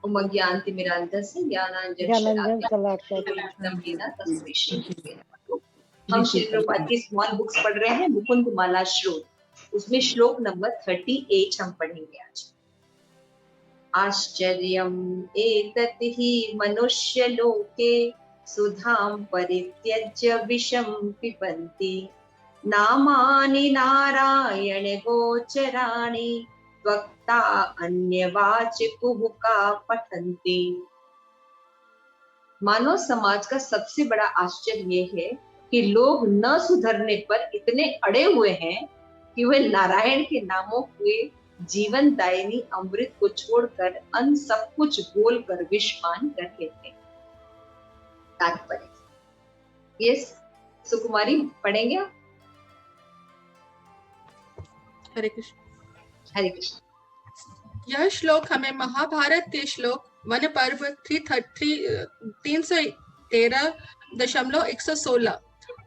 उमज्ञानतिमिरान्धस्य ज्ञानाञ्जनशलाकया तस्मै श्रीगुरुवे नमः। हम श्री प्रभुपाद की स्मॉल बुक्स पढ़ रहे हैं, मुकुंद माला श्लोक। उसमें श्लोक नंबर 38 हम पढ़ेंगे आज। आश्चर्यम् एतत् हि मनुष्यलोके सुधां परित्यज्य विषं पिबन्ति नामानि नारायण गोचराणि वक्ता अन्यवाचिकुहुका पठन्ति। मानव समाज का सबसे बड़ा आश्चर्य ये है कि लोग न सुधरने पर इतने अड़े हुए हैं कि वे नारायण के नामों के जीवन दायिनी अमृत को छोड़कर अन्य सब कुछ बोलकर विषपान कर लेते हैं। तात्पर्य यस सुकुमारी पढ़ेंगे आप? हरे कृष्ण। हरे कृष्ण। यह श्लोक हमें महाभारत के श्लोक वन पर्व 313.116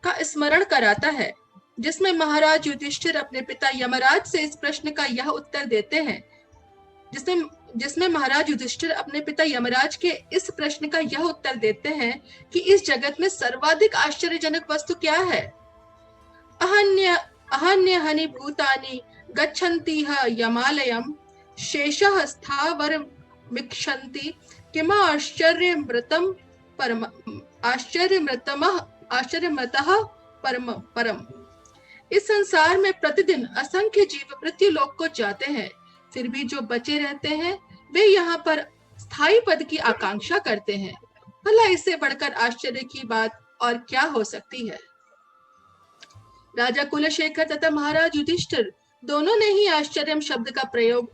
का स्मरण कराता है, जिसमें महाराज युधिष्ठिर अपने पिता यमराज से इस प्रश्न का यह उत्तर देते हैं जिसमें महाराज युधिष्ठिर अपने पिता यमराज के इस प्रश्न का यह उत्तर देते हैं कि इस जगत में सर्वाधिक आश्चर्यजनक वस्तु क्या है। अहन्य हनि भूतानि गच्छन्ति यमालयम् शेषः स्थावरमिक्षन्ति किमा आश्चर्यमृतः परम। इस संसार में प्रतिदिन असंख्य जीव मृत्यु लोक को जाते हैं, फिर भी जो बचे रहते हैं वे यहाँ पर स्थायी पद की आकांक्षा करते हैं। भला इससे बढ़कर आश्चर्य की बात और क्या हो सकती है। राजा कुलशेखर तथा महाराज युधिष्ठिर दोनों ने ही आश्चर्य शब्द का प्रयोग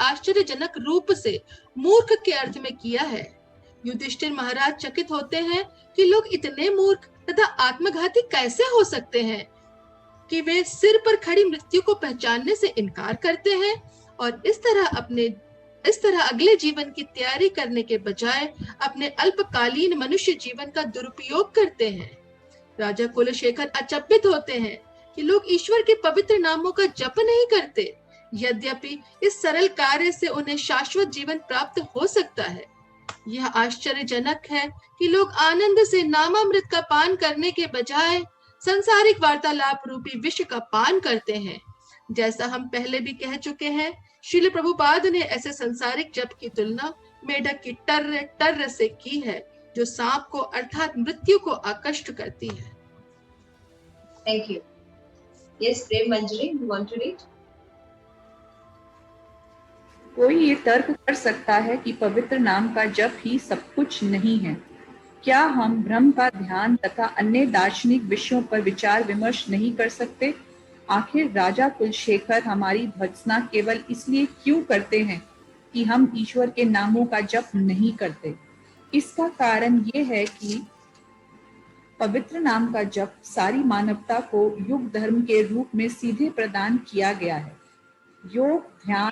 आश्चर्यजनक रूप से मूर्ख के अर्थ में किया है। युधिष्ठिर महाराज चकित होते हैं कि लोग इतने मूर्ख तथा आत्मघाती कैसे हो सकते हैं कि वे सिर पर खड़ी मृत्यु को पहचानने से इनकार करते हैं और इस तरह अगले जीवन की तैयारी करने के बजाय अपने अल्पकालीन मनुष्य जीवन का दुरुपयोग करते हैं। राजा कुलशेखर अचंभित होते हैं कि लोग ईश्वर के पवित्र नामों का जप नहीं करते, यद्यपि इस सरल कार्य से उन्हें शाश्वत जीवन प्राप्त हो सकता है। यह आश्चर्यजनक है कि लोग आनंद से नामामृत का पान करने के बजाय संसारिक वार्तालाप रूपी विष का पान करते हैं। जैसा हम पहले भी कह चुके हैं, श्रील प्रभुपाद ने ऐसे संसारिक जप की तुलना मेढक की टर्र से की है, जो सांप को अर्थात मृत्यु को आकर्षित करती है। Thank you. Yes, Prem Manjari, you want to read? कोई ये तर्क कर सकता है कि पवित्र नाम का जप ही सब कुछ नहीं है। क्या हम ब्रह्म का ध्यान तथा अन्य दार्शनिक विषयों पर विचार विमर्श नहीं कर सकते? आखिर राजा कुलशेखर हमारी भर्त्सना केवल इसलिए क्यों करते हैं कि हम ईश्वर के नामों का जप नहीं करते? इसका कारण ये है कि पवित्र नाम का जप सारी मानवता को युग धर्म के रूप में सीधे प्रदान किया गया है। योग, ध्यान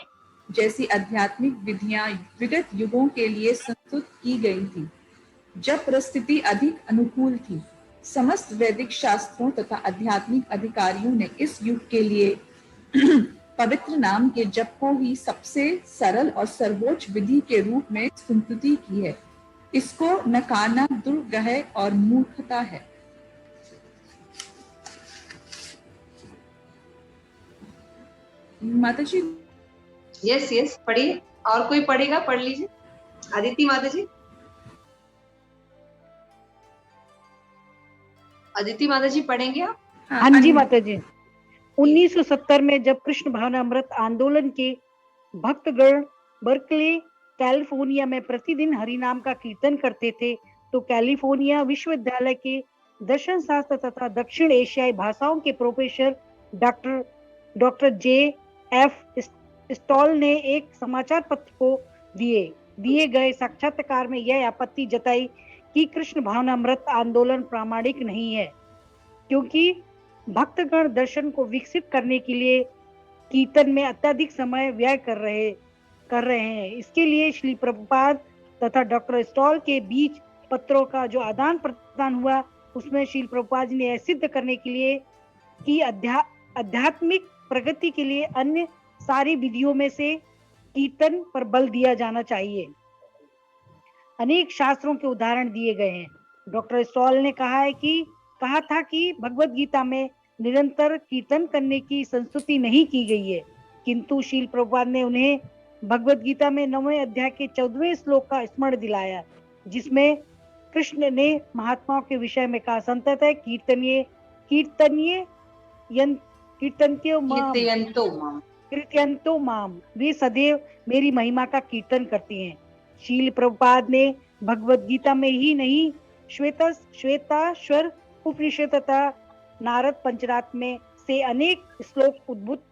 जैसी आध्यात्मिक विधियां विगत युगों के लिए संस्तुत की गई थी जब परिस्थिति अधिक अनुकूल थी। समस्त वैदिक शास्त्रों तथा आध्यात्मिक अधिकारियों ने इस युग के लिए पवित्र नाम के जप को ही सबसे सरल और सर्वोच्च विधि के रूप में स्तुति की है। इसको नकारना दुर्ग्रह और मूर्खता है। माता जी। यस पढ़िए। और कोई पढ़ेगा? पढ़ लीजिए। अदिति माता जी। अदिति माता जी पढ़ेंगे आप? हाँ जी माता जी। 1970 में जब कृष्ण भावनामृत आंदोलन के भक्तगण बर्कले कैलिफोर्निया में प्रतिदिन हरिनाम का कीर्तन करते थे, तो कैलिफोर्निया विश्वविद्यालय के दर्शन शास्त्र तथा दक्षिण एशियाई भाषाओं के प्रोफेसर डॉक्टर J.F. स्टॉल ने एक समाचार पत्र को दिए गए साक्षात्कार में यह आपत्ति जताई कि कृष्ण भावनामृत आंदोलन प्रामाणिक नहीं है, क्योंकि भक्तगण दर्शन को विकसित करने के लिए कीर्तन में अत्यधिक समय व्यय कर रहे हैं। इसके लिए श्री प्रभुपाद तथा डॉक्टर स्टॉल के बीच पत्रों का जो आदान प्रदान हुआ, उसमें श्री प्रभुपाद जी ने यह सिद्ध करने के लिए कि आध्यात्मिक प्रगति के लिए अन्य सारी विधियों में से कीर्तन पर बल दिया जाना चाहिए। अनेक शास्त्रों के उदाहरण दिए गए हैं। डॉक्टर स्टॉल ने कहा था कि भगवत गीता में निरंतर कीर्तन करने की संस्तुति नहीं की गई है, किंतु शील प्रभुपाद ने उन्हें भगवत गीता में 9वें अध्याय के 14वें श्लोक का स्मरण दिलाया, जिसमें कृष्ण ने महात्माओं के विषय में कहा, संततः कीर्तनीय कीर्तनीय कीर्तन्त्यो माम कीर्तयन्तो माम, कीर्तयन्तो माम, वे सदैव मेरी महिमा का कीर्तन करती हैं। शील प्रभुपाद ने भगवत गीता में ही नहीं, श्वेताश्वर उपनिषद तथा नारद पंचरात्र में से अनेक श्लोक उद्भुत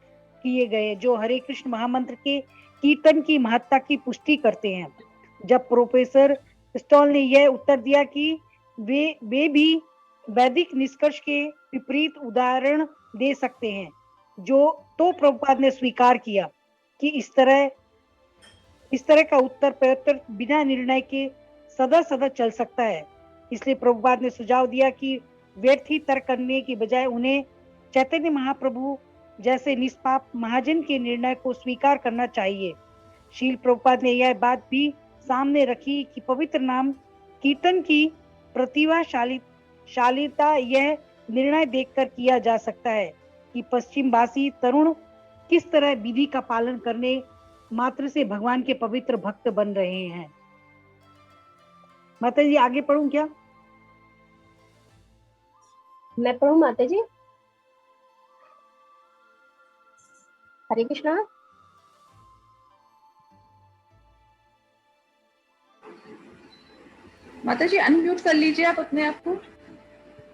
किए गए जो हरे कृष्ण महामंत्र के कीर्तन की महत्ता की पुष्टि करते हैं। जब प्रोफेसर स्टॉल ने यह उत्तर दिया कि वे भी वैदिक निष्कर्ष के विपरीत उदाहरण दे सकते हैं, तो प्रभुपाद ने स्वीकार किया कि इस तरह का उत्तर प्रत्युत्तर बिना निर्णय के सदा चल सकता है। इसलिए प्रभुपाद ने सुझाव दिया कि व्यर्थ ही तर्क करने की बजाय उन्हें चैतन्य महाप्रभु जैसे निष्पाप महाजन के निर्णय को स्वीकार करना चाहिए। शील प्रभुपाद ने यह बात भी सामने रखी कि पवित्र नाम कीर्तन की प्रतिभाशालीता यह निर्णय देखकर किया जा सकता है कि पश्चिमवासी तरुण किस तरह विधि का पालन करने मात्र से भगवान के पवित्र भक्त बन रहे हैं। माता जी आगे पढ़ूं क्या? मैं पढ़ूं माता जी? हरे कृष्णा। माता जी अनम्यूट कर लीजिए आप अपने आप को।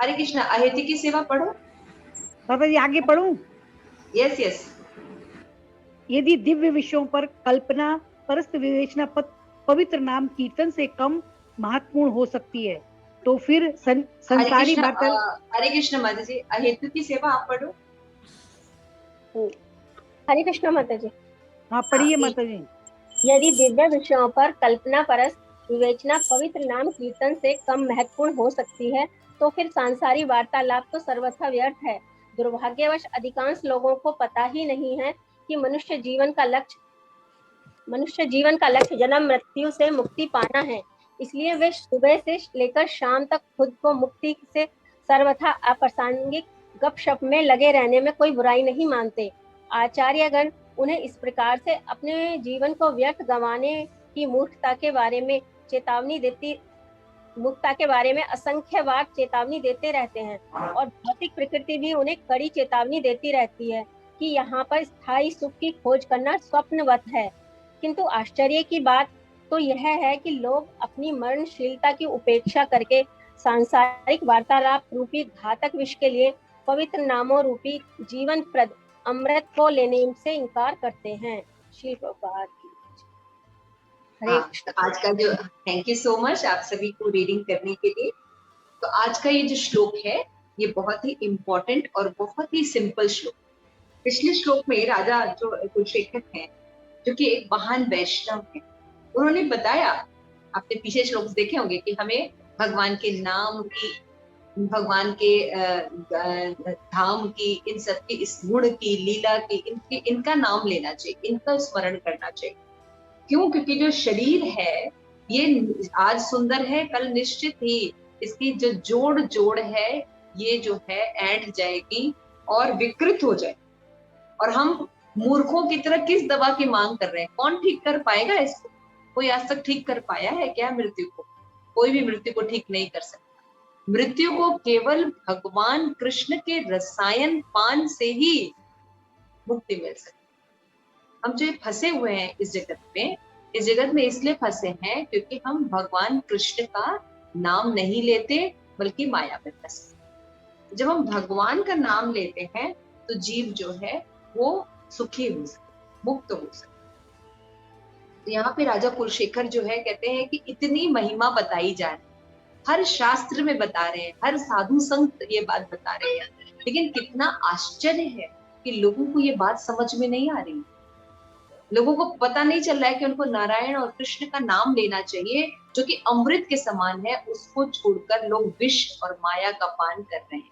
हरे कृष्णा। अहेति की सेवा पढ़ो। माता जी आगे पढ़ूं? Yes yes. यदि दिव्य विषयों पर कल्पना परस्त विवेचना पवित्र नाम कीर्तन से कम महत्वपूर्ण हो सकती है, तो फिर संसारी हरे कृष्ण माता जी, अहेतु की सेवा आप पढ़ो। हरे कृष्ण माता जी। हाँ पढ़िए माता जी। यदि दिव्य विषयों पर कल्पना परस्त विवेचना पवित्र नाम कीर्तन से कम महत्वपूर्ण हो सकती है, तो फिर सांसारी वार्तालाप तो सर्वथा व्यर्थ है। दुर्भाग्यवश अधिकांश लोगों को पता ही नहीं है कि मनुष्य जीवन का लक्ष्य जन्म मृत्यु से मुक्ति पाना है। इसलिए वे सुबह से लेकर शाम तक खुद को मुक्ति से सर्वथा अप्रासंगिक गपशप में लगे रहने में कोई बुराई नहीं मानते। आचार्यगण उन्हें इस प्रकार से अपने जीवन को व्यर्थ गंवाने की मूर्खता के बारे में असंख्य बार चेतावनी देते रहते हैं, और भौतिक प्रकृति भी उन्हें कड़ी चेतावनी देती रहती है कि यहाँ पर स्थायी सुख की खोज करना स्वप्नवत है। किंतु आश्चर्य की बात तो यह है कि लोग अपनी मरणशीलता की उपेक्षा करके सांसारिक वार्तालाप रूपी घातक विष के लिए पवित्र नामों रूपी जीवन प्रद अमृत को लेने से इनकार करते हैं। श्री प्रभुपाद की आज का जो थैंक यू सो मच आप सभी को रीडिंग करने के लिए। तो आज का ये जो श्लोक है ये बहुत ही इम्पोर्टेंट और बहुत ही सिंपल श्लोक। पिछले श्लोक में राजा जो कुलशेखर हैं, जो कि एक महान वैष्णव है, उन्होंने बताया, आपने पीछे श्लोक देखे होंगे कि हमें भगवान के नाम की, भगवान के धाम की, इन सब की, इस गुण की, लीला की, इनका नाम लेना चाहिए, इनका स्मरण करना चाहिए। क्यों? क्योंकि जो शरीर है ये आज सुंदर है, कल निश्चित ही इसकी जो जोड़ है ये जो है ऐंठ जाएगी और विकृत हो जाए। और हम मूर्खों की तरह किस दवा की मांग कर रहे हैं? कौन ठीक कर पाएगा इसको? कोई आज तक ठीक कर पाया है क्या मृत्यु को? कोई भी मृत्यु को ठीक नहीं कर सकता। मृत्यु को केवल भगवान कृष्ण के रसायन पान से ही मुक्ति मिल सकती। हम जो फंसे हुए हैं इस जगत में इसलिए फंसे हैं क्योंकि हम भगवान कृष्ण का नाम नहीं लेते, बल्कि माया में फंसे। जब हम भगवान का नाम लेते हैं तो जीव जो है वो सुखी हो सकते, मुक्त हो सकते। तो यहाँ पे राजा कुलशेखर जो है कहते हैं कि इतनी महिमा बताई जा रही, हर शास्त्र में बता रहे हैं, हर साधु संत ये बात बता रहे हैं, लेकिन कितना आश्चर्य है कि लोगों को ये बात समझ में नहीं आ रही। लोगों को पता नहीं चल रहा है कि उनको नारायण और कृष्ण का नाम लेना चाहिए, जो कि अमृत के समान है। उसको छोड़कर लोग विष और माया का पान कर रहे हैं।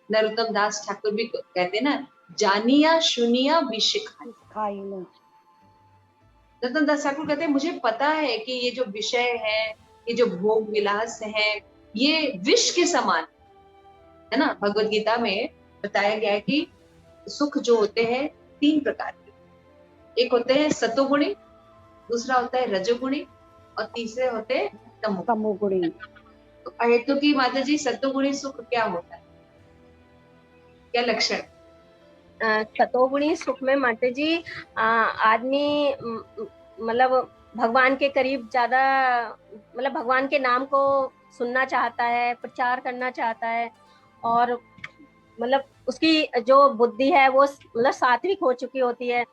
नरोत्तम दास ठाकुर भी कहते ना, जानिया सुनिया विष खाई। रतन दास ठाकुर कहते हैं मुझे पता है कि ये जो विषय है, ये जो भोग विलास है, ये विष के समान है ना। भगवत गीता में बताया गया है कि सुख जो होते हैं 3 प्रकार के, एक होते हैं सतोगुणी, दूसरा होता है रजोगुणी और तीसरे होते हैं तमोगुणी। तो अहेतु की माता जी, सतोगुणी सुख क्या होता है, क्या लक्षण? सतोगुणी सुख में माता जी आदमी मतलब भगवान के करीब ज्यादा, मतलब भगवान के नाम को सुनना चाहता है, प्रचार करना चाहता है, और मतलब उसकी जो बुद्धि है वो मतलब सात्विक हो चुकी होती है,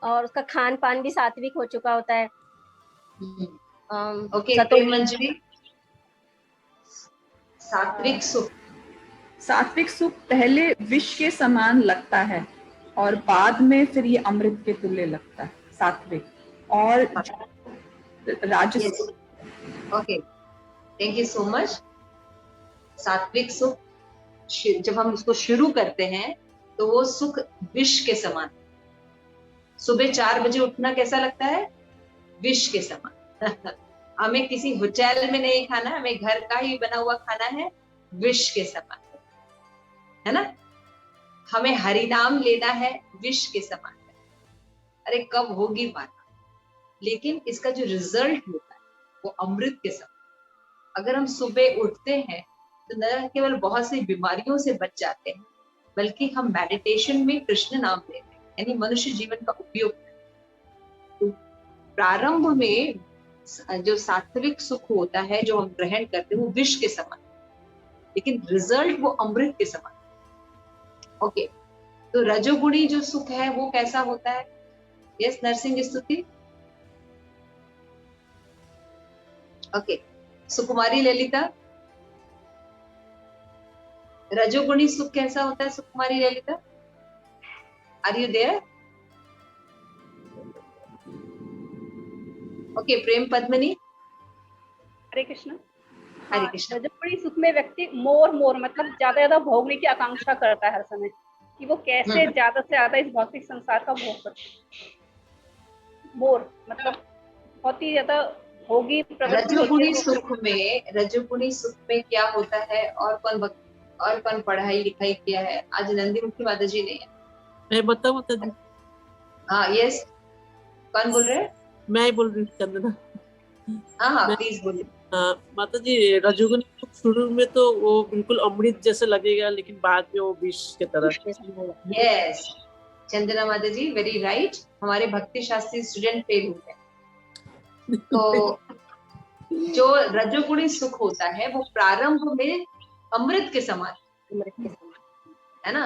और उसका खान पान भी सात्विक हो चुका होता है। ओके, प्रेम मंजरी, सात्विक सुख। सात्विक सुख पहले विष के समान लगता है और बाद में फिर ये अमृत के तुल्य लगता है, सात्विक। और राजस okay, thank you so much. सात्विक सुख जब हम उसको शुरू करते हैं तो वो सुख विष के समान। सुबह 4 बजे उठना कैसा लगता है? विष के समान। हमें किसी होटल में नहीं खाना, हमें घर का ही बना हुआ खाना है, विष के समान है ना। हमें हरि नाम लेना है, विष के समान है। अरे कब होगी बात, लेकिन इसका जो रिजल्ट होता है वो अमृत के समान। अगर हम सुबह उठते हैं तो न केवल बहुत सी बीमारियों से बच जाते हैं, बल्कि हम मेडिटेशन में कृष्ण नाम लेते हैं, यानी मनुष्य जीवन का उपयोग करते हैं। तो प्रारंभ में जो सात्विक सुख होता है जो हम ग्रहण करते हैं वो विष के समान, लेकिन रिजल्ट वो अमृत के समान। ओके, तो रजोगुणी जो सुख है वो कैसा होता है? यस, नरसिंह स्तुति। ओके, सुकुमारी ललिता, रजोगुणी सुख कैसा होता है Sukumari Lalita? Are you there? Okay, Prem Padmini. Hare Krishna. Hare Krishna. रजोगुणी सुख में व्यक्ति मोर मतलब ज्यादा भोगने की आकांक्षा करता है हर समय, कि वो कैसे ज्यादा से ज्यादा इस भौतिक संसार का भोग करे। मोर मतलब बहुत ही ज्यादा भोगी प्रवृत्ति होती है। रजोगुणी सुख में क्या होता है? और कौन पढ़ाई लिखाई किया है? आज नंदी मुखी माता जी ने। मैं बताऊं माता जी? हाँ, यस, कौन बोल रहे हैं? मैं ही बोल रही हूँ, चंदना। हाँ, प्लीज बोलिए। माता जी, रजोगुणी सुख शुरू में तो वो बिल्कुल अमृत जैसे लगेगा, लेकिन बाद में वो विष की तरह। यस, चंदना माता जी, वेरी राइट। हमारे भक्ति शास्त्री स्टूडेंट फेल हो गए। तो जो रजोगुणी सुख होता है वो प्रारंभ में अमृत के समान है ना।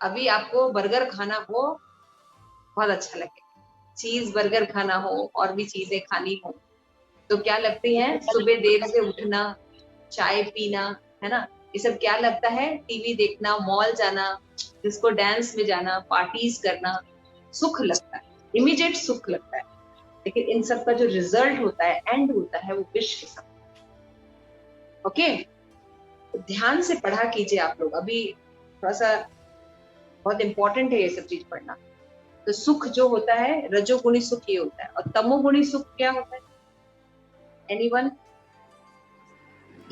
अभी आपको बर्गर खाना हो, बहुत अच्छा लगे, चीज बर्गर खाना हो और भी चीजें खानी हो, तो क्या लगती है? सुबह देर से उठना, चाय पीना, है ना, ये सब क्या लगता है? टीवी देखना, मॉल जाना, डिस्को डांस में जाना, पार्टीज करना, सुख लगता है, इमीडिएट सुख लगता है। लेकिन इन सब का जो रिजल्ट होता है, एंड होता है, वो विष के समान। ओके, ध्यान से पढ़ा कीजिए आप लोग। अभी थोड़ा सा बहुत इंपॉर्टेंट है ये सब चीज पढ़ना। तो सुख जो होता है, रजोगुणी सुख ये होता है, और तमोगुणी सुख क्या होता है? एनीवन?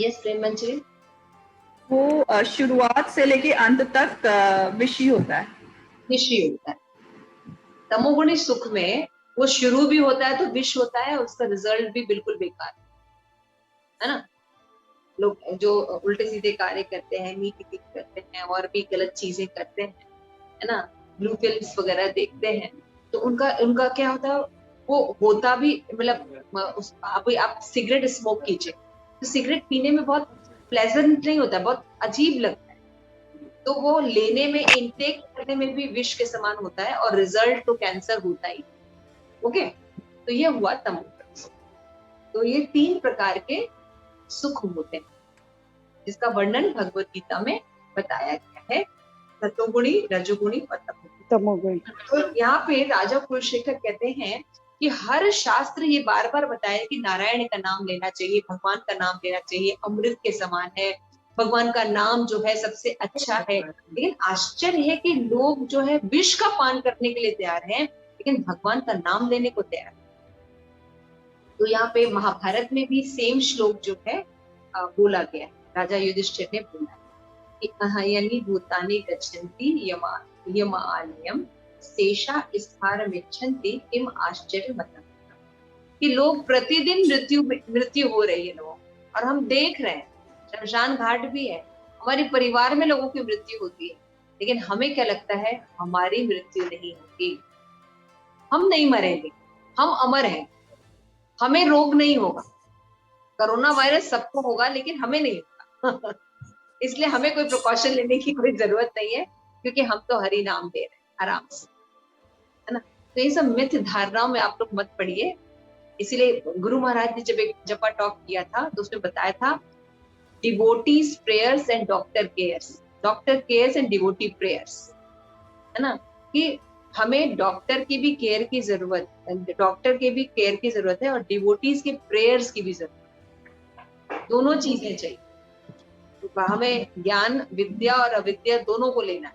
यस, प्रेम मंजरी। वो शुरुआत से लेके अंत तक विषी होता है। विषी होता है। तमोगुणी सुख में वो शुरू भी होता है तो विष होता है, उसका रिजल्ट भी बिल्कुल बेकार है ना। लोग जो उल्टे सीधे कार्य करते हैं, मीठी पीठी करते हैं और भी गलत चीजें करते हैं, है ना, ब्लू फिल्म्स वगैरह देखते हैं, तो उनका क्या होता है? वो होता भी मतलब आप सिगरेट स्मोक कीजिए तो सिगरेट पीने में बहुत प्लेजेंट नहीं होता, बहुत अजीब लगता है, तो वो लेने में, इनटेक करने में भी विष के समान होता है, और रिजल्ट तो कैंसर होता ही। ओके, तो ये हुआ तमोगुणी सुख। तो ये 3 प्रकार के सुख होते हैं जिसका वर्णन भगवत गीता में बताया गया है, सतोगुणी, रजोगुणी और तमोगुणी। तो यहाँ पे राजा कुलशेखर कहते हैं कि हर शास्त्र ये बार बार बताया कि नारायण का नाम लेना चाहिए, भगवान का नाम लेना चाहिए, अमृत के समान है, भगवान का नाम जो है सबसे अच्छा है। लेकिन आश्चर्य है कि लोग जो है विष का पान करने के लिए तैयार हैं, लेकिन भगवान का नाम लेने को तैयार। तो यहाँ पे महाभारत में भी सेम श्लोक जो है बोला गया है, राजा युधिष्ठिर ने बोला कि अहयनि भूतानि गच्छन्ति यम आलयम शेषा स्थानमिच्छन्ति किम आश्चर्यमतम्, कि लोग प्रतिदिन मृत्यु हो रही है लोगों, और हम देख रहे हैं शमशान घाट भी है, हमारे परिवार में लोगों की मृत्यु होती है, लेकिन हमें क्या लगता है हमारी मृत्यु नहीं होगी, हम नहीं मरेंगे, हम अमर हैं, हमें रोग नहीं होगा। कोरोना वायरस सबको होगा लेकिन हमें नहीं होगा इसलिए हमें कोई प्रिकॉशन लेने की कोई जरूरत नहीं है, क्योंकि हम तो हरि नाम दे रहे हैं आराम से, है ना। तो ये सब मिथ धारणाओं में आप लोग मत पड़िए। इसीलिए गुरु महाराज ने जब एक जपा टॉक किया था तो उसमें बताया था devotees prayers and doctor cares and devotee prayers, है ना, कि हमें डॉक्टर की भी केयर की जरूरत है और डिवोटीज के प्रेयर्स की भी जरूरत, दोनों चीजें चाहिए। तो हमें ज्ञान, विद्या और अविद्या दोनों को लेना है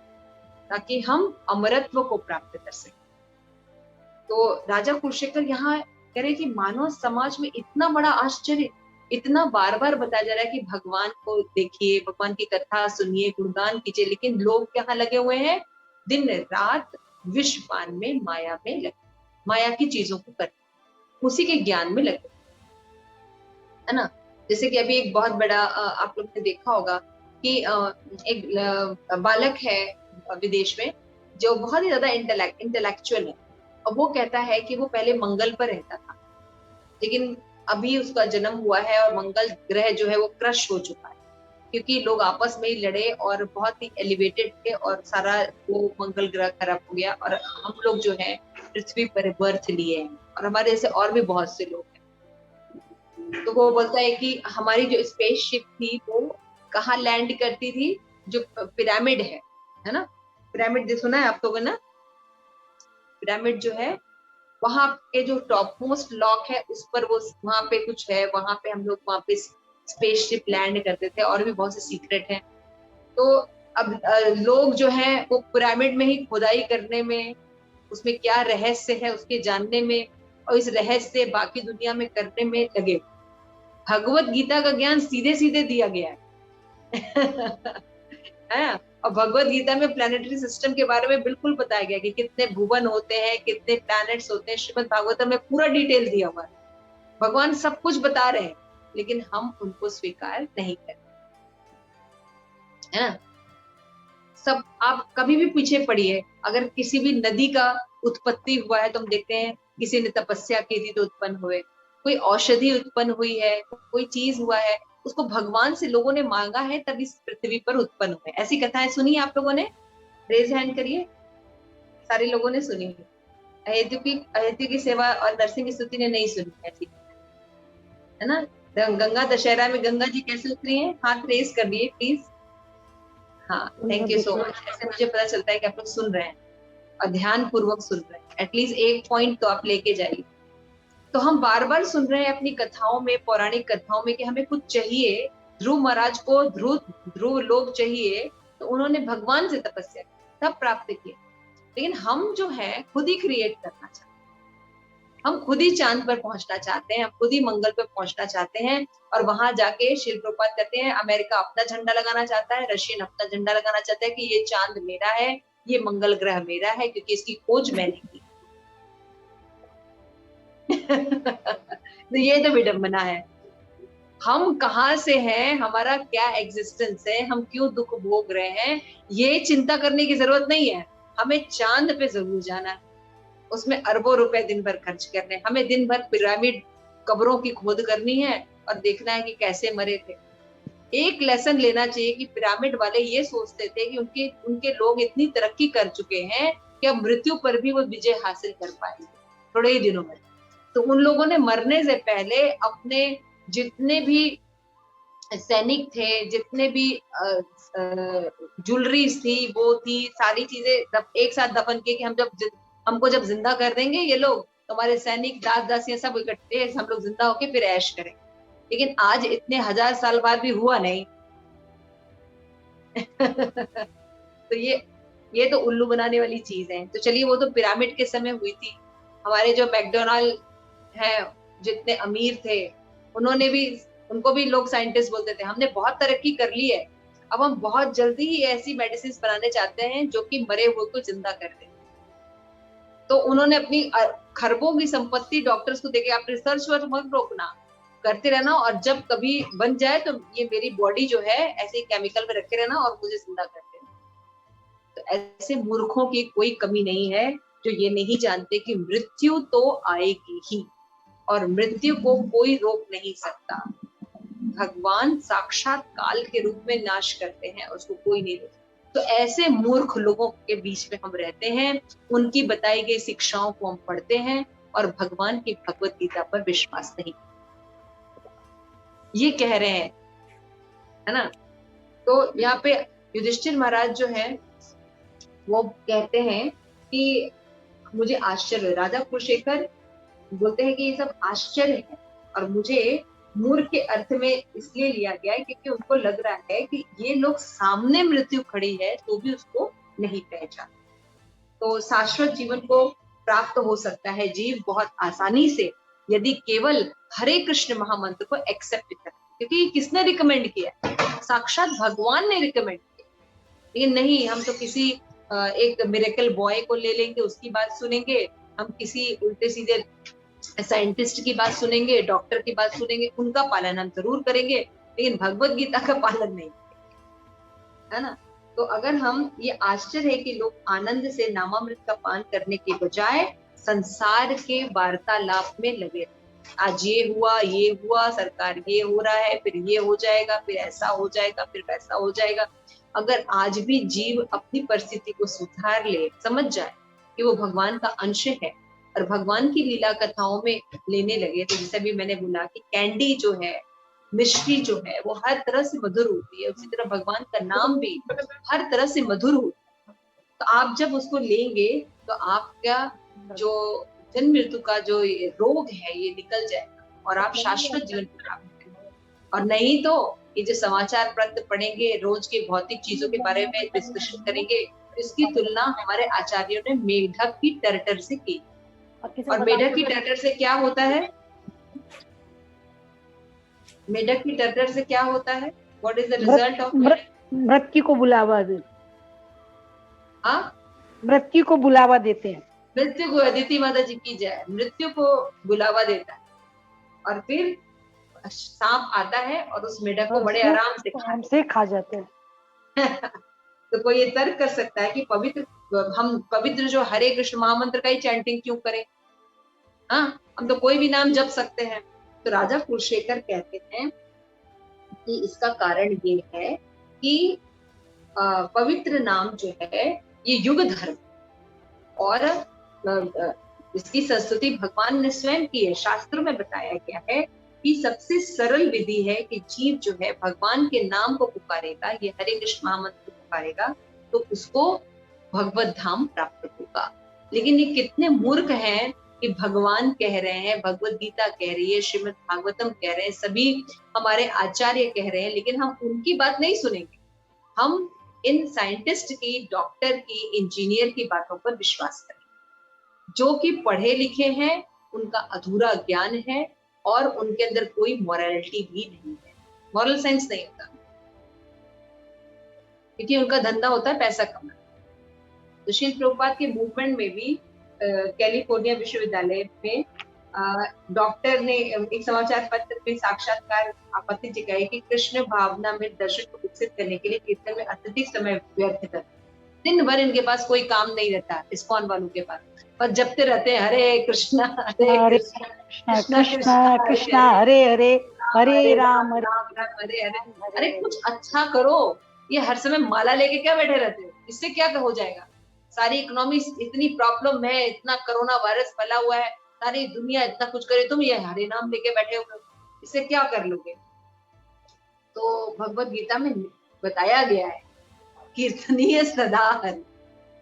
ताकि हम अमरत्व को प्राप्त कर सकें। तो राजा कुलशेखर यहाँ कह रहे कि मानव समाज में इतना बड़ा आश्चर्य, इतना बार बार बताया जा रहा है कि भगवान को देखिए, भगवान की कथा सुनिए, गुणगान कीजिए, लेकिन लोग यहाँ लगे हुए हैं दिन रात विश्वपान में, माया में लगे, माया की चीजों को करते, उसी के ज्ञान में लगे, है ना। जैसे कि अभी एक बहुत बड़ा आप लोग ने देखा होगा कि एक बालक है विदेश में जो बहुत ही ज्यादा इंटेलेक्चुअल है, और वो कहता है कि वो पहले मंगल पर रहता था, लेकिन अभी उसका जन्म हुआ है और मंगल ग्रह जो है वो क्रश हो चुका है, क्योंकि लोग आपस में ही लड़े और बहुत ही एलिवेटेड थे और सारा वो मंगल ग्रह खराब हो गया, और हम लोग जो है पृथ्वी पर बर्थ लिए हैं, और हमारे जैसे और भी बहुत से लोग हैं। तो वो बोलता है कि हमारी जो स्पेसशिप थी वो कहाँ लैंड करती थी, जो पिरामिड है ना, पिरामिड सुना है आप लोगों ने ना, पिरामिड जो है वहां के जो टॉप मोस्ट लॉक है उस पर वो वहां पे कुछ है, वहां पे हम लोग वहां पे स्पेसशिप लैंड करते थे, और भी बहुत से सीक्रेट हैं। तो अब लोग जो है वो पिरामिड में ही खुदाई करने में, उसमें क्या रहस्य है उसके जानने में, और इस रहस्य बाकी दुनिया में करने में लगे। भगवत गीता का ज्ञान सीधे सीधे दिया गया है और भगवत गीता में प्लैनेटरी सिस्टम के बारे में बिल्कुल बताया गया कि कितने भुवन होते हैं, कितने प्लैनेट्स होते हैं। श्रीमद् भागवतम में पूरा डिटेल दिया हुआ है, भगवान सब कुछ बता रहे हैं, लेकिन हम उनको स्वीकार नहीं करते हैं। सब आप कभी भी पीछे पड़िए, अगर किसी भी नदी का उत्पत्ति हुआ है तो हम देखते हैं किसी ने तपस्या की थी तो उत्पन्न हुए, कोई औषधि उत्पन्न हुई है, कोई चीज हुआ है, उसको भगवान से लोगों ने मांगा है तब इस पृथ्वी पर उत्पन्न हुए। ऐसी कथाएं सुनी आप लोगों ने? रेज हैंड करिए, सारे लोगों ने सुनी है। अयोध्या की सेवा और नरसिंह की स्तुति ने नहीं सुनी ऐसी, है ना। गंगा दशहरा में गंगा जी कैसे उतरी हैं, हाथ रेज कर दिए प्लीज। हाँ, थैंक यू सो मच। ऐसे मुझे पता चलता है कि आप लोग सुन रहे हैं और ध्यान पूर्वक सुन रहे हैं। एटलीस्ट एक पॉइंट तो आप लेके जाइए। तो हम बार बार सुन रहे हैं अपनी कथाओं में, पौराणिक कथाओं में, कि हमें कुछ चाहिए। ध्रुव महाराज को ध्रुव लोक चाहिए, तो उन्होंने भगवान से तपस्या की, तब प्राप्त किया। लेकिन हम जो है खुद ही क्रिएट करना चाहते हैं, हम खुद ही चांद पर पहुंचना चाहते हैं, हम खुद ही मंगल पर पहुंचना चाहते हैं, और वहां जाके शिल प्रपात कहते हैं अमेरिका अपना झंडा लगाना चाहता है, रशियन अपना झंडा लगाना चाहता है कि ये चांद मेरा है, ये मंगल ग्रह मेरा है, क्योंकि इसकी खोज मैंने की। तो ये तो विडंबना है। हम कहाँ से हैं, हमारा क्या एग्जिस्टेंस है, हम क्यों दुख भोग रहे हैं, ये चिंता करने की जरूरत नहीं है। हमें चांद पे जरूर जाना है, उसमें अरबों रुपए दिन भर खर्च करने, हमें दिन भर पिरामिड कब्रों की खोद करनी है और देखना है कि कैसे मरे थे। एक लेसन लेना चाहिए कि पिरामिड वाले ये सोचते थे कि उनके लोग इतनी तरक्की कर चुके हैं कि अब मृत्यु पर भी वो विजय हासिल कर पाएंगे थोड़े ही दिनों में। तो उन लोगों ने मरने से पहले अपने जितने भी सैनिक थे, जितने भी ज्वेलरीज थी, वो थी सारी चीजें एक साथ दफन किए कि हमको जब जिंदा कर देंगे ये लोग, हमारे सैनिक दास दासियां सब इकट्ठे, हम लोग जिंदा होके फिर ऐश करेंगे। लेकिन आज इतने 1000 साल बाद भी हुआ नहीं। तो ये तो उल्लू बनाने वाली चीज है। तो चलिए, वो तो पिरामिड के समय हुई थी। हमारे जो मैकडोनाल्ड है जितने अमीर थे उन्होंने भी, उनको भी लोग साइंटिस्ट बोलते थे, हमने बहुत तरक्की कर ली है, अब हम बहुत जल्दी ही ऐसी मेडिसिन बनाने चाहते हैं जो कि मरे हुए को जिंदा कर दे। तो उन्होंने अपनी खरबों की संपत्ति डॉक्टर्स को देके, आप रिसर्च वर्क मत रोकना, करते रहना, और जब कभी बन जाए तो ये मेरी बॉडी जो है ऐसे ही केमिकल में रखे रहना और मुझे जिंदा कर देना। तो ऐसे मूर्खों की कोई कमी नहीं है जो ये नहीं जानते कि मृत्यु तो आएगी ही और मृत्यु को कोई रोक नहीं सकता। भगवान साक्षात काल के रूप में नाश करते हैं, उसको कोई नहीं रोक। तो ऐसे मूर्ख लोगों के बीच में हम रहते हैं, उनकी बताई गई शिक्षाओं को हम पढ़ते हैं और भगवान की भगवत गीता पर विश्वास नहीं, ये कह रहे हैं, है ना। तो यहाँ पे युधिष्ठिर महाराज जो है वो कहते हैं कि मुझे आश्चर्य, राजा कुलशेखर बोलते हैं कि ये सब आश्चर्य है और मुझे मूर्ख के अर्थ में इसलिए लिया गया है क्योंकि उनको लग रहा है कि ये लोग सामने मृत्यु खड़ी है तो भी उसको नहीं पहचान। तो शाश्वत जीवन को प्राप्त हो सकता है जीव बहुत आसानी से यदि केवल हरे कृष्ण महामंत्र को एक्सेप्ट करे, क्योंकि किसने रिकमेंड किया? साक्षात भगवान ने रिकमेंड किया। लेकिन नहीं, हम तो किसी एक मिरेकल बॉय को ले लेंगे, उसकी बात सुनेंगे, हम किसी उल्टे सीधे साइंटिस्ट की बात सुनेंगे, डॉक्टर की बात सुनेंगे, उनका पालन हम जरूर करेंगे लेकिन भगवत गीता का पालन नहीं, है ना। तो अगर हम, ये आश्चर्य है कि लोग आनंद से नामामृत का पान करने के बजाय संसार के वार्तालाप में लगे, आज ये हुआ, सरकार ये हो रहा है, फिर ये हो जाएगा, फिर ऐसा हो जाएगा, फिर वैसा हो जाएगा। अगर आज भी जीव अपनी परिस्थिति को सुधार ले, समझ जाए कि वो भगवान का अंश है और भगवान की लीला कथाओं में लेने लगे, तो जैसे भी मैंने बोला कि कैंडी जो है, मिश्री जो है, वो हर तरह से मधुर होती है, उसी तरह भगवान का नाम भी हर तरह से मधुर होता है। तो आप जब उसको लेंगे तो आपका जो जन्म मृत्यु का जो रोग है ये निकल जाएगा और आप शाश्वत जीवन प्राप्त करेंगे। और नहीं तो ये जो समाचार पत्र पढ़ेंगे, रोज के भौतिक चीजों के बारे में डिस्कशन करेंगे, इसकी तुलना हमारे आचार्यों ने मेढक की टर्टर से की। और मेढक की टर्टर से क्या होता है? मेढक की टर्टर से क्या होता है? What is the result of मृत्यु को बुलावा दे, हाँ, मृत्यु को बुलावा देते हैं। मृत्यु को, अदिति माता जी की जय, मृत्यु को बुलावा देता है और फिर सांप आता है और उस मेढक को बड़े आराम से खा जाते हैं। तो कोई ये तर्क कर सकता है कि हम पवित्र जो हरे कृष्ण महामंत्र का ही चैंटिंग क्यों करें? हाँ, हम तो कोई भी नाम जप सकते हैं। तो राजा कुलशेखर कहते हैं कि इसका कारण ये है कि पवित्र नाम जो है ये युग धर्म और इसकी संस्तुति भगवान ने स्वयं की है। शास्त्रों में बताया गया है कि सबसे सरल विधि है कि जीव जो है भगवान के नाम को पुकारेगा, ये हरे कृष्ण महामंत्र को पुकारेगा, तो उसको भगवत धाम प्राप्त होगा। लेकिन ये कितने मूर्ख हैं कि भगवान कह रहे हैं, भगवत गीता कह रही है, श्रीमद् भागवतम कह रहे हैं, सभी हमारे आचार्य कह रहे हैं, लेकिन हम उनकी बात नहीं सुनेंगे। हम इन साइंटिस्ट की, डॉक्टर की, इंजीनियर की बातों पर विश्वास करें जो कि पढ़े लिखे हैं, उनका अधूरा ज्ञान है और उनके अंदर कोई मॉरलिटी भी नहीं है, मॉरल सेंस नहीं होता, क्योंकि उनका धंधा होता है पैसा कमाना। तो श्रील प्रभुपाद के मूवमेंट में भी कैलिफोर्निया विश्वविद्यालय में डॉक्टर ने एक समाचार पत्र में साक्षात्कार आपत्ति जताई कि कृष्ण भावना में दर्शक को विकसित करने के लिए कीर्तन में अत्यधिक समय व्यर्थ करते, दिन भर इनके पास कोई काम नहीं रहता, इस्कॉन वालों के पास, पर जपते रहते हैं हरे कृष्णा कृष्णा कृष्णा हरे हरे, हरे राम हरे हरे। अरे कुछ अच्छा करो, ये हर समय माला लेके क्या बैठे रहते हो? इससे क्या हो जाएगा? सारी इकोनॉमी इतनी प्रॉब्लम है, इतना कोरोना वायरस फैला हुआ है, सारी दुनिया इतना कुछ करे, तुम ये हरे नाम लेके बैठे हो, इससे क्या कर लोगे? तो भगवत गीता में बताया गया है कीर्तनीय सदा हरि,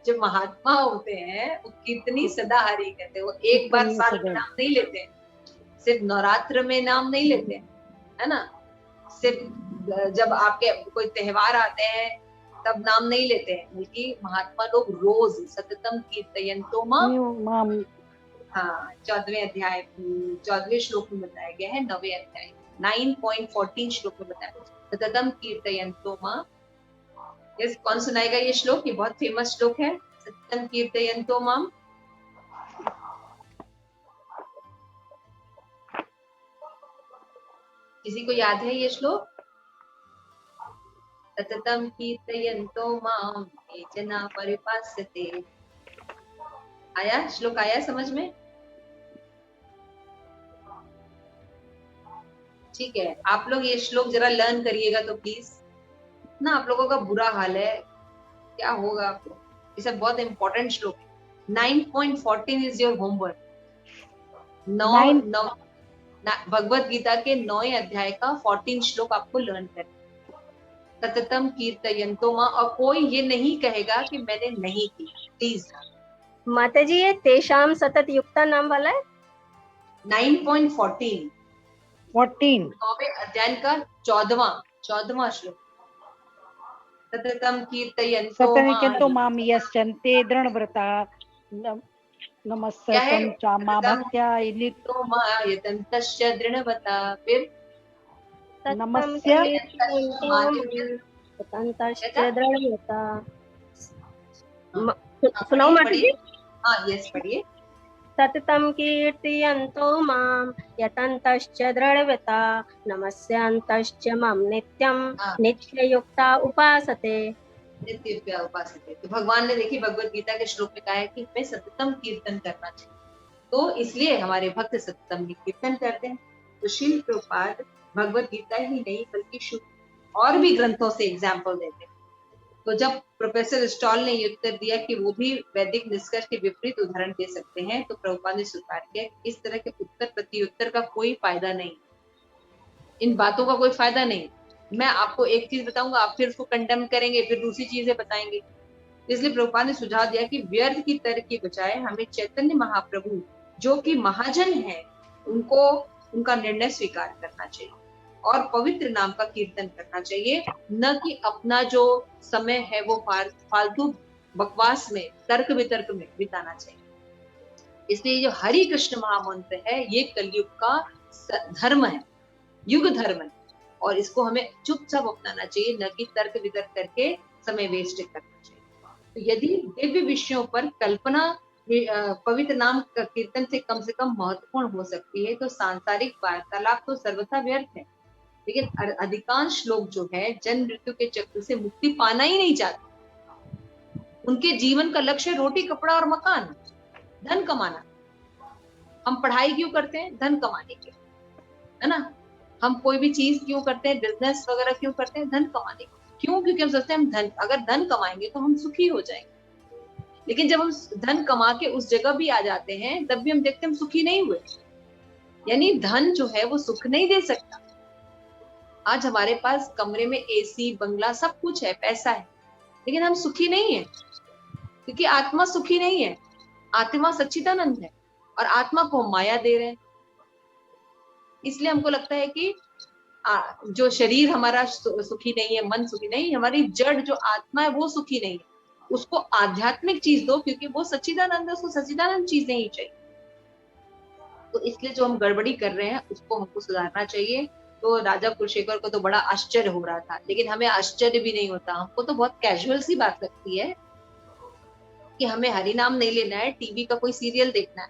जो महात्मा होते हैं वो कीर्तनी सदा हरि कहते हैं। वो एक बार साल में नाम नहीं लेते हैं, सिर्फ नवरात्र में नाम नहीं लेते हैं, है ना, सिर्फ जब आपके कोई त्योहार आते हैं तब नाम नहीं लेते हैं, बल्कि महात्मा लोग रोज सततम कीर्तयन्तो माम, हाँ 14वें श्लोक में बताया गया है, 9वें अध्याय 9.14 श्लोक में बताया, सततम कीर्तयन्तो मां। यस, कौन सुनाएगा ये श्लोक? ये बहुत फेमस श्लोक है, सततम कीर्तयन्तो मां। किसी को याद है ये श्लोक? सततम कीर्तयन्तो मां ये जना परिपास्यते। आया श्लोक? आया समझ में? ठीक है, आप लोग ये श्लोक जरा लर्न करिएगा तो प्लीज ना। आप लोगों का बुरा हाल है, क्या होगा आप लोग? ये सब बहुत इंपॉर्टेंट श्लोक है। 9.14 is your homework. Bhagavad Gita के 9वें अध्याय का 14 श्लोक आपको लर्न करना। सततम कीर्तयन्तो मां, और कोई ये नहीं कहेगा कि मैंने नहीं की, प्लीज। माता जी ये तेषाम सतत युक्ता नाम वाला है 9.14 9वें अध्याय का 14वां श्लोक। सततम कीर्तयन्तो माम यश्चन्ते दृढ़व्रता नमस्सतं च मामत्या तो यतन्तश्च दृढ़व्रता। फिर नमस्य सुनाओ माता जी। हाँ यस पढ़िए। सततं कीर्तयन्तो मां यतन्तश्च दृढ़व्रता नमस्यन्तश्च मां नित्यं नित्ययुक्ता उपासते। नित्य उपासते। तो भगवान ने देखिए भगवत गीता के श्लोक में कहा है कि हमें सततम कीर्तन करना चाहिए, तो इसलिए हमारे भक्त सततम कीर्तन करते हैं। तो श्रील प्रभुपाद भगवत गीता ही नहीं बल्कि और भी ग्रंथों से एग्जाम्पल देते हैं। तो जब प्रोफेसर स्टॉल ने ये उत्तर दिया कि वो भी वैदिक निष्कर्ष के विपरीत उदाहरण दे सकते हैं, तो प्रभुपाद ने स्वीकार किया इस तरह के उत्तर प्रत्युत्तर का कोई फायदा नहीं, इन बातों का कोई फायदा नहीं। मैं आपको एक चीज बताऊंगा, आप फिर उसको कंडेम करेंगे, फिर दूसरी चीजें बताएंगे। इसलिए प्रभुपाद ने सुझाव दिया कि व्यर्थ की तर्क की बजाय हमें चैतन्य महाप्रभु जो कि महाजन है उनको उनका निर्णय स्वीकार करना चाहिए और पवित्र नाम का कीर्तन करना चाहिए, न कि अपना जो समय है वो फालतू बकवास में तर्क वितर्क में बिताना चाहिए। इसलिए जो हरि कृष्ण महामंत्र है ये कलयुग का धर्म है, युग धर्म है, और इसको हमें चुपचाप अपनाना चाहिए, न कि तर्क वितर्क करके समय वेस्ट करना चाहिए। तो यदि दिव्य विषयों पर कल्पना पवित्र नाम का कीर्तन से कम महत्वपूर्ण हो सकती है, तो सांसारिक वार्तालाप तो सर्वथा व्यर्थ है। लेकिन अधिकांश लोग जो है जन्म मृत्यु के चक्र से मुक्ति पाना ही नहीं चाहते। उनके जीवन का लक्ष्य रोटी कपड़ा और मकान, धन कमाना। हम पढ़ाई क्यों करते हैं? धन कमाने के, है ना। हम कोई भी चीज क्यों करते हैं? बिजनेस वगैरह क्यों करते हैं? धन कमाने के। क्यों? क्योंकि हम सोचते हैं अगर धन कमाएंगे तो हम सुखी हो जाएंगे। लेकिन जब हम धन कमा के उस जगह भी आ जाते हैं तब भी हम देखते हैं हम सुखी नहीं हुए। यानी धन जो है वो सुख नहीं दे सकता। आज हमारे पास कमरे में एसी, बंगला, सब कुछ है, पैसा है, लेकिन हम सुखी नहीं है, क्योंकि आत्मा सुखी नहीं है। आत्मा सच्चिदानंद है और आत्मा को माया दे रहे हैं। इसलिए हमको लगता है कि जो शरीर हमारा सुखी नहीं है, मन सुखी नहीं, हमारी जड़ जो आत्मा है वो सुखी नहीं है। उसको आध्यात्मिक चीज दो, क्योंकि वो सच्चिदानंद है, उसको सच्चिदानंद चीजें ही चाहिए। तो इसलिए जो हम गड़बड़ी कर रहे हैं उसको हमको सुधारना चाहिए। तो राजा कुलशेखर को तो बड़ा आश्चर्य हो रहा था, लेकिन हमें आश्चर्य भी नहीं होता। हमको तो बहुत कैजुअल सी बात लगती है कि हमें हरि नाम नहीं लेना है, टीवी का कोई सीरियल देखना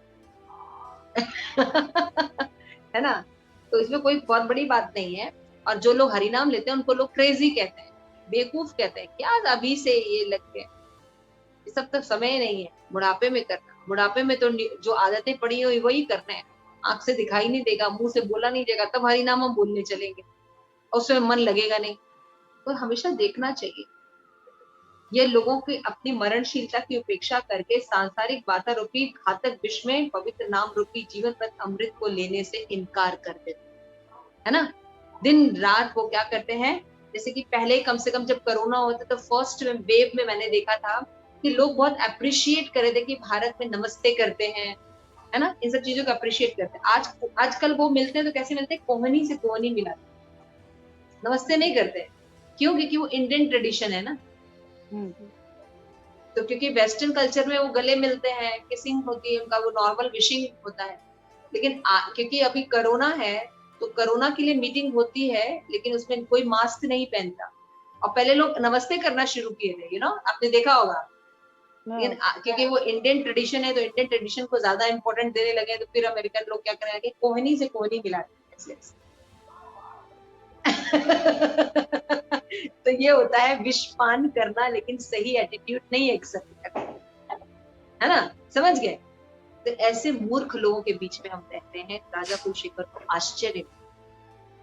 है ना। तो इसमें कोई बहुत बड़ी बात नहीं है। और जो लोग हरि नाम लेते हैं उनको लोग क्रेजी कहते हैं, बेवकूफ कहते हैं। क्या अभी से ये लगते हैं? ये सब तो समय नहीं है बुढ़ापे में करना। बुढ़ापे में तो जो आदतें पड़ी हुई वही करना है। आंख से दिखाई नहीं देगा, मुंह से बोला नहीं जाएगा, तब हरि नाम हम बोलने चलेंगे और उसमें मन लगेगा नहीं। तो हमेशा देखना चाहिए। ये लोगों की अपनी मरणशीलता की उपेक्षा करके सांसारिक बाधा रूपी घातक विष में पवित्र नाम रूपी जीवन पथ अमृत को लेने से इनकार कर देते है ना। दिन रात वो क्या करते हैं, जैसे कि पहले कम से कम जब कोरोना होता तो फर्स्ट वेव में मैंने देखा था कि लोग बहुत अप्रिशिएट कर रहे थे कि भारत में नमस्ते करते हैं, है ना। इन सब चीजों को अप्रिशिएट करते हैं। आजकल वो मिलते हैं तो कैसे मिलते हैं? कोहनी से कोहनी मिला, नमस्ते नहीं करते। क्यों? क्योंकि वो इंडियन ट्रेडिशन है ना। तो क्योंकि वेस्टर्न कल्चर में वो गले मिलते हैं, किसिंग होती है उनका, वो नॉर्मल विशिंग होता है। लेकिन क्योंकि अभी कोरोना है तो कोरोना के लिए मीटिंग होती है, लेकिन उसमें कोई मास्क नहीं पहनता। और पहले लोग नमस्ते करना शुरू किए थे, आपने देखा होगा। लेकिन क्योंकि वो इंडियन ट्रेडिशन है तो इंडियन ट्रेडिशन को ज्यादा इंपॉर्टेंट देने लगे, तो फिर अमेरिकन लोग क्या करेंगे, कोहनी से कोहनी मिलाते हैं। तो ये होता है विषपान करना, लेकिन सही एटीट्यूड नहीं एक्सेप्ट करना, है ना, समझ गए। तो ऐसे मूर्ख लोगों के बीच में हम रहते हैं। राजा कुलशेखर को आश्चर्य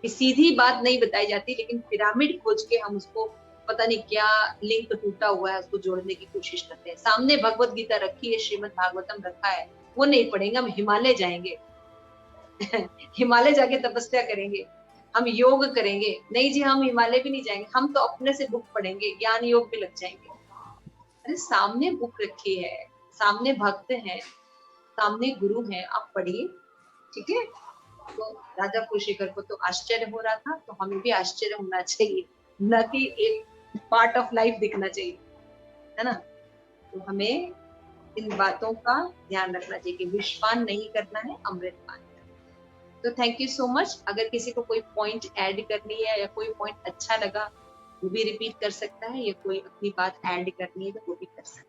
कि सीधी बात नहीं बताई जाती, लेकिन पिरामिड खोज के हम उसको पता नहीं क्या लिंक टूटा हुआ है उसको जोड़ने की कोशिश करते हैं। सामने भगवत गीता रखी है, श्रीमद् भागवतम रखा है, वो नहीं पढ़ेंगे, हम हिमालय जाएंगे। हिमालय जाके तपस्या करेंगे, हम योग करेंगे। नहीं जी, हम हिमालय भी नहीं जाएंगे, हम तो अपने से बुक पढ़ेंगे, ज्ञान योग में लग जाएंगे। अरे सामने बुक रखी है, सामने भक्त है, सामने गुरु है, आप पढ़िए, ठीक है। तो राजा कुलशेखर को तो आश्चर्य हो रहा था, तो हमें भी आश्चर्य होना चाहिए, न कि एक पार्ट ऑफ लाइफ दिखना चाहिए, है ना। तो हमें इन बातों का ध्यान रखना चाहिए कि विषपान नहीं करना है, अमृतपान करना। तो थैंक यू सो मच। अगर किसी को कोई पॉइंट ऐड करनी है या कोई पॉइंट अच्छा लगा वो भी रिपीट कर सकता है, या कोई अपनी बात ऐड करनी है तो वो भी कर सकता है।